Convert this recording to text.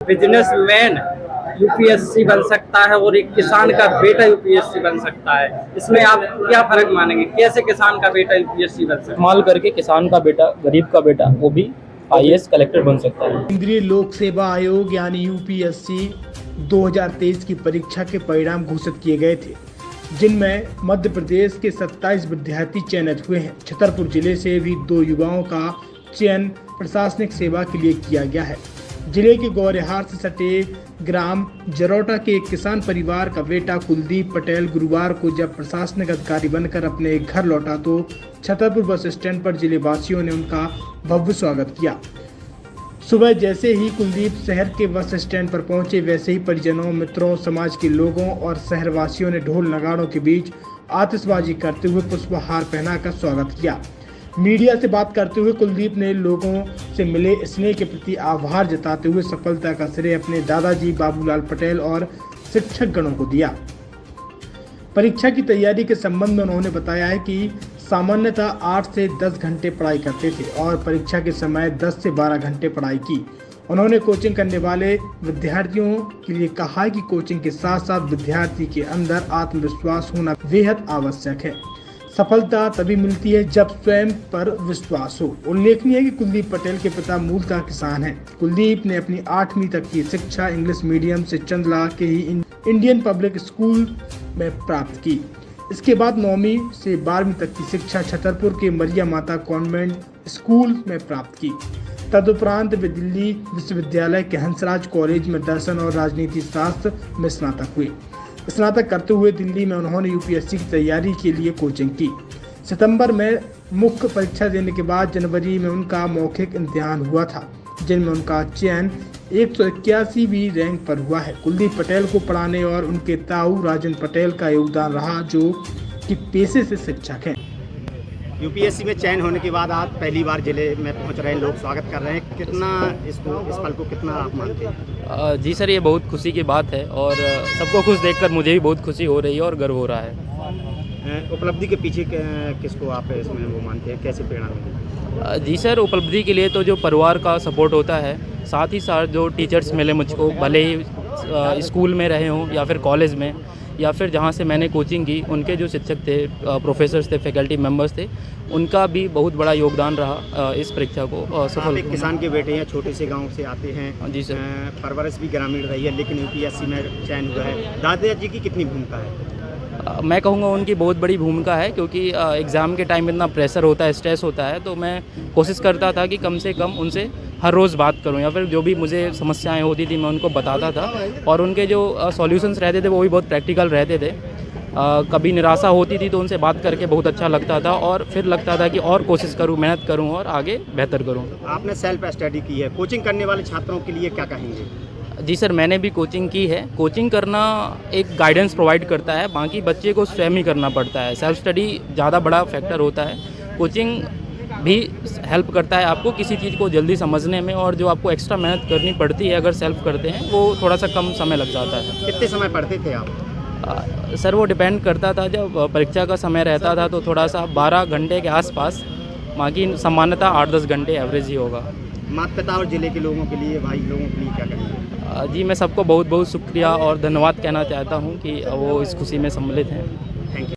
Businessman UPSC बन सकता है और एक किसान का बेटा यूपीएससी बन सकता है। इसमें आप क्या फर्क मानेंगे? कैसे किसान का बेटा यूपीएससी बन सकता है? इस्तेमाल करके किसान का बेटा, गरीब का बेटा, वो भी आईएएस कलेक्टर बन सकता है। केंद्रीय लोक सेवा आयोग यानी यूपीएससी 2023 की परीक्षा के परिणाम घोषित किए गए थे, जिनमें मध्य प्रदेश के 27 विद्यार्थी चयनित हुए हैं। छतरपुर जिले से भी 2 युवाओं का चयन प्रशासनिक सेवा के लिए किया गया है। जिले के गौरेहार से सटे ग्राम जरौटा के एक किसान परिवार का बेटा कुलदीप पटेल गुरुवार को जब प्रशासनिक अधिकारी बनकर अपने घर लौटा तो छतरपुर बस स्टैंड पर जिले वासियों ने उनका भव्य स्वागत किया। सुबह जैसे ही कुलदीप शहर के बस स्टैंड पर पहुंचे, वैसे ही परिजनों, मित्रों, समाज के लोगों और शहरवासियों ने ढोल नगाड़ों के बीच आतिशबाजी करते हुए पुष्पहार पहनाकर स्वागत किया। मीडिया से बात करते हुए कुलदीप ने लोगों से मिले स्नेह के प्रति आभार जताते हुए सफलता का श्रेय अपने दादाजी बाबूलाल पटेल और शिक्षक गणों को दिया। परीक्षा की तैयारी के संबंध में उन्होंने बताया है कि सामान्यतः 8 से 10 घंटे पढ़ाई करते थे और परीक्षा के समय 10 से 12 घंटे पढ़ाई की। उन्होंने कोचिंग करने वाले विद्यार्थियों के लिए कहा कि कोचिंग के साथ साथ विद्यार्थी के अंदर आत्मविश्वास होना बेहद आवश्यक है। सफलता तभी मिलती है जब स्वयं पर विश्वास हो। उल्लेखनीय है कि कुलदीप पटेल के पिता मूलतः किसान हैं। कुलदीप ने अपनी 8वीं तक की शिक्षा इंग्लिश मीडियम से चंदला के ही इंडियन पब्लिक स्कूल में प्राप्त की। इसके बाद 9वीं से 12वीं तक की शिक्षा छतरपुर के मरिया माता कॉन्वेंट स्कूल में प्राप्त की। तदुपरांत वे दिल्ली विश्वविद्यालय के हंसराज कॉलेज में दर्शन और राजनीति शास्त्र में स्नातक हुए। स्नातक करते हुए दिल्ली में उन्होंने यूपीएससी की तैयारी के लिए कोचिंग की। सितंबर में मुख्य परीक्षा देने के बाद जनवरी में उनका मौखिक इम्तिहान हुआ था, जिनमें उनका चयन 181वीं रैंक पर हुआ है। कुलदीप पटेल को पढ़ाने और उनके ताऊ राजेंद्र पटेल का योगदान रहा, जो कि पेशे से शिक्षक हैं। यूपीएससी में चयन होने के बाद आप पहली बार जिले में पहुंच रहे हैं, लोग स्वागत कर रहे हैं, कितना इस पल को कितना आप मानते हैं? जी सर, ये बहुत खुशी की बात है और सबको खुश देखकर मुझे भी बहुत खुशी हो रही है और गर्व हो रहा है। उपलब्धि के पीछे किसको आप इसमें वो मानते हैं, कैसे प्रेरणा मिली? जी सर, उपलब्धि के लिए तो जो परिवार का सपोर्ट होता है, साथ ही साथ जो टीचर्स मिले मुझको, भले ही स्कूल में रहे हों या फिर कॉलेज में या फिर जहाँ से मैंने कोचिंग की, उनके जो शिक्षक थे, प्रोफेसर्स थे, फैकल्टी मेंबर्स थे, उनका भी बहुत बड़ा योगदान रहा इस परीक्षा को सफल। एक किसान के बेटे हैं, छोटे से गांव से आते हैं। जी सर। परवरिश भी ग्रामीण रही है, लेकिन यूपीएससी में चयन हुआ है। दादाजी की कितनी भूमिका है? मैं कहूँगा उनकी बहुत बड़ी भूमिका है, क्योंकि एग्ज़ाम के टाइम इतना प्रेशर होता है, स्ट्रेस होता है, तो मैं कोशिश करता था कि कम से कम उनसे हर रोज़ बात करूं या फिर जो भी मुझे समस्याएं होती थी मैं उनको बताता था और उनके जो सॉल्यूशंस रहते थे वो भी बहुत प्रैक्टिकल रहते थे। कभी निराशा होती थी तो उनसे बात करके बहुत अच्छा लगता था और फिर लगता था कि और कोशिश करूं, मेहनत करूं और आगे बेहतर करूं। आपने सेल्फ स्टडी की है, कोचिंग करने वाले छात्रों के लिए क्या कहेंगे? जी सर, मैंने भी कोचिंग की है। कोचिंग करना एक गाइडेंस प्रोवाइड करता है, बाकी बच्चे को स्वयं ही करना पड़ता है। सेल्फ स्टडी ज़्यादा बड़ा फैक्टर होता है। कोचिंग भी हेल्प करता है आपको किसी चीज़ को जल्दी समझने में, और जो आपको एक्स्ट्रा मेहनत करनी पड़ती है अगर सेल्फ करते हैं, वो थोड़ा सा कम समय लग जाता है। कितने समय पढ़ते थे आप? सर, वो डिपेंड करता था। जब परीक्षा का समय रहता था तो थोड़ा सा 12 घंटे के आसपास, बाकी सामान्यतः 8-10 घंटे एवरेज ही होगा। माता पिता और ज़िले के लोगों के लिए, भाई लोगों के लिए क्या कहेंगे? जी, मैं सबको बहुत बहुत शुक्रिया और धन्यवाद कहना चाहता हूँ कि वो इस खुशी में सम्मिलित हैं। Thank you.